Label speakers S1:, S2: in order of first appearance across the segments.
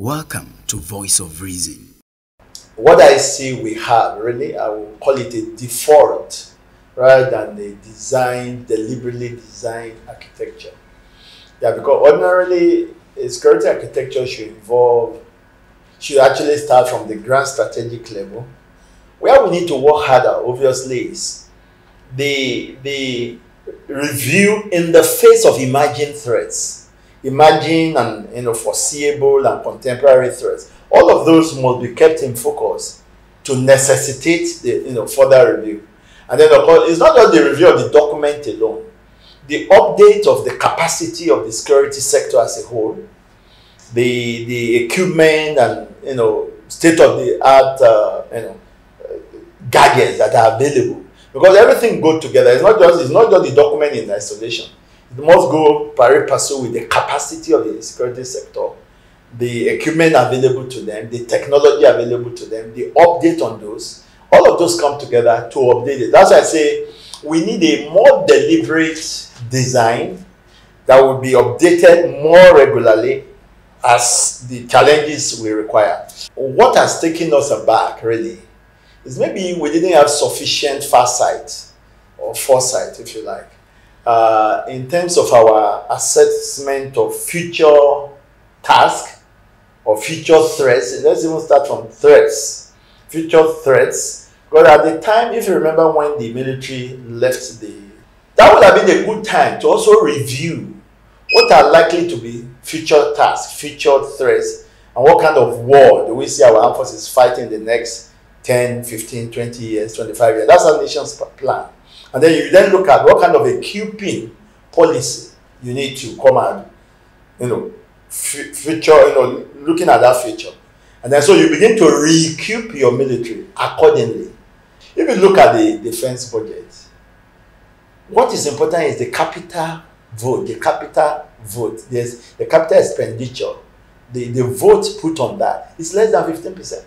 S1: Welcome to Voice of Reason.
S2: What I see we have, really, I will call it a default rather than a deliberately designed architecture. Yeah, because ordinarily, a security architecture should actually start from the grand strategic level. Where we need to work harder, obviously, is the review in the face of emerging threats. Emerging and foreseeable and contemporary threats. All of those must be kept in focus to necessitate the further review. And then of course, it's not just the review of the document alone. The update of the capacity of the security sector as a whole, the equipment and state-of-the-art gadgets that are available. Because everything goes together. It's not just the document in isolation. It must go pari passu with the capacity of the security sector, the equipment available to them, the technology available to them, the update on those. All of those come together to update it. That's why I say we need a more deliberate design that will be updated more regularly as the challenges we require. What has taken us aback, really, is maybe we didn't have sufficient foresight, if you like. In terms of our assessment of future tasks or future threats. Let's even start from threats. Future threats. Because at the time, if you remember when the military left that would have been a good time to also review what are likely to be future tasks, future threats, and what kind of war do we see our armed forces fighting in the next 10, 15, 20 years, 25 years. That's our nation's plan. And then you then look at what kind of equipping policy you need to come out, future, looking at that future. And then so you begin to re-equip your military accordingly. If you look at the defense budget, what is important is the capital vote, There's the capital expenditure, the vote put on that is less than 15%.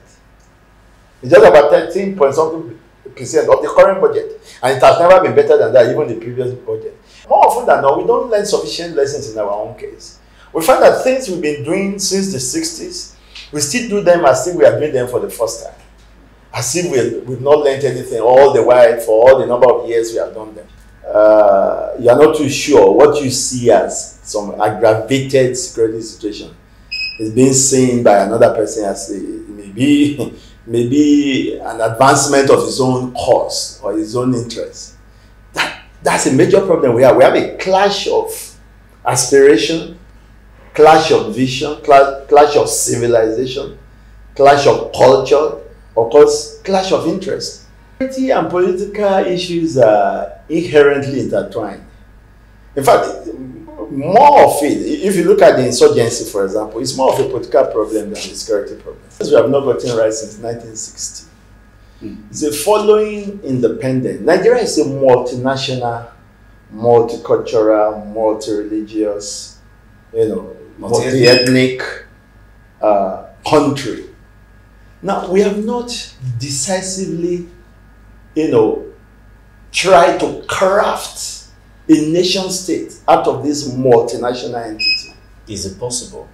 S2: It's just about 13 point something percent of the current budget, and it has never been better than that, even the previous budget. More often than not, we don't learn sufficient lessons in our own case. We find that things we've been doing since the 60s, we still do them as if we are doing them for the first time, as if we've not learned anything all the while for all the number of years we have done them. You are not too sure what you see as some aggravated security situation is being seen by another person as maybe an advancement of his own cause or his own interest. That's a major problem we have. We have a clash of aspiration, clash of vision, clash of civilization, clash of culture, of course, clash of interest. Security and political issues are inherently intertwined. In fact, more of it, if you look at the insurgency, for example, it's more of a political problem than a security problem. We have not gotten right since 1960. It's a following independence. Nigeria is a multinational, multicultural, multi-religious, multi-ethnic country. Now, we have not decisively, tried to craft a nation state out of this multinational entity.
S3: Is it possible?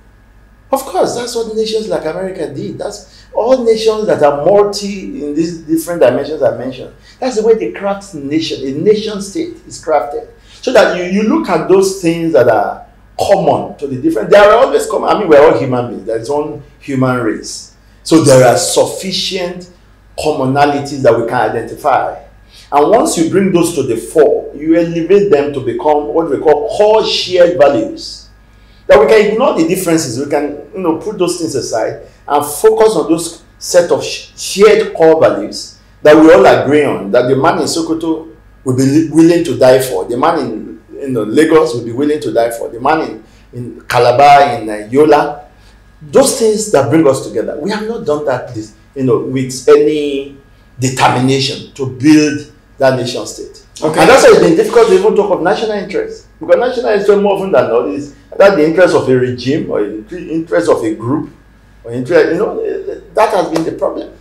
S2: Of course, that's what nations like America did. That's all nations that are multi in these different dimensions I mentioned. That's the way they craft nation. A nation state is crafted. So that you look at those things that are common to the different, they are always common. I mean, we're all human beings. There's one human race. So there are sufficient commonalities that we can identify. And once you bring those to the fore, you elevate them to become what we call core shared values. That we can ignore the differences, we can put those things aside and focus on those set of shared core values that we all agree on, that the man in Sokoto will be willing to die for, the man in Lagos will be willing to die for, the man in Calabar, in Ayoola. Those things that bring us together. We have not done that with any determination to build that nation state. Okay. And that's why it's been difficult to even talk of national interest. Because national interest more often than not is that the interest of a regime or the interest of a group or interest, that has been the problem.